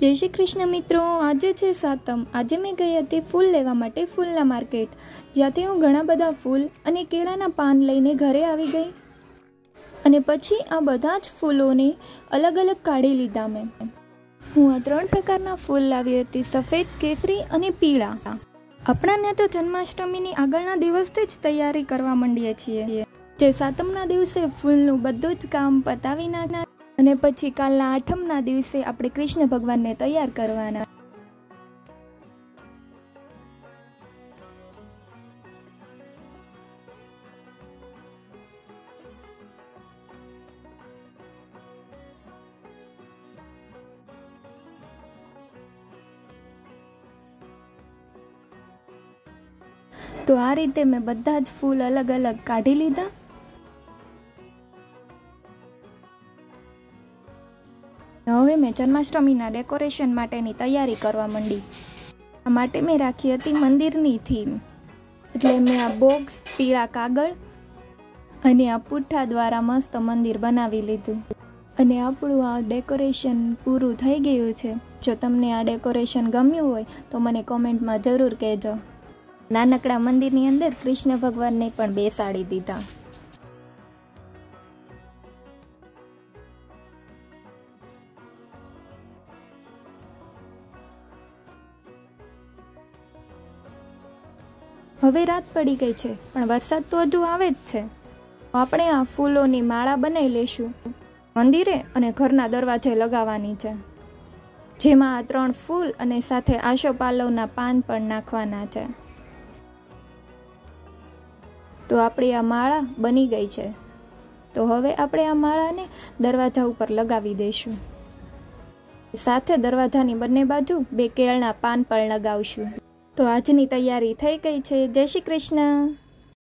જય શ્રી કૃષ્ણ મિત્રો, આજે છે સાતમ। આજે મેં ગઈ હતી ફૂલ લેવા માટે ફૂલના માર્કેટ, જ્યાંથી હું ઘણા બધા ફૂલ અને કેળાના પાન લઈને ઘરે આવી ગઈ અને પછી આ બધા જ ફૂલોને અલગ અલગ કાઢી લીધા મેં। હું આ 3 પ્રકારના ફૂલ લાવી હતી, સફેદ, કેસરી અને પીળા। આપણાને તો જન્માષ્ટમીની આગળના દિવસથી જ તૈયારી કરવા માંડીએ છીએ, જે સાતમના દિવસે ફૂલનું બધું જ કામ પતાવી નાખના અને પછી કાલના આઠમના દિવસે આપણે કૃષ્ણ ભગવાનને તૈયાર કરવાના। તો આ રીતે મેં બધા જ ફૂલ અલગ અલગ કાઢી લીધા। હવે મેં જન્માષ્ટમીના ડેકોરેશન માટેની તૈયારી કરવા માંડી। આ માટે મેં રાખી હતી મંદિરની થીમ, એટલે મેં આ બોક્સ, પીળા કાગળ અને આ પુઠ્ઠા દ્વારા મસ્ત મંદિર બનાવી લીધું અને આપણું આ ડેકોરેશન પૂરું થઈ ગયું છે। જો તમને આ ડેકોરેશન ગમ્યું હોય તો મને કોમેન્ટમાં જરૂર કહેજો। નાનકડા મંદિરની અંદર કૃષ્ણ ભગવાનને પણ બેસાડી દીધા। હવે રાત પડી ગઈ છે, પણ વરસાદ તો હજુ આવે જ છે। આપણે આ ફૂલોની માળા બનાવી લેશું, મંદિરે અને ઘરના દરવાજે લગાવવાની છે, જેમાં આ 3 ફૂલ અને સાથે આસોપાલવના પાન પણ નાખવાના છે। તો આપણી આ માળા બની ગઈ છે। તો હવે આપણે આ માળાને દરવાજા ઉપર લગાવી દઈશું, સાથે દરવાજાની બંને બાજુ 2 કેળના પાન પણ લગાવશું। તો આજની તૈયારી થઈ ગઈ છે। જય શ્રી કૃષ્ણ।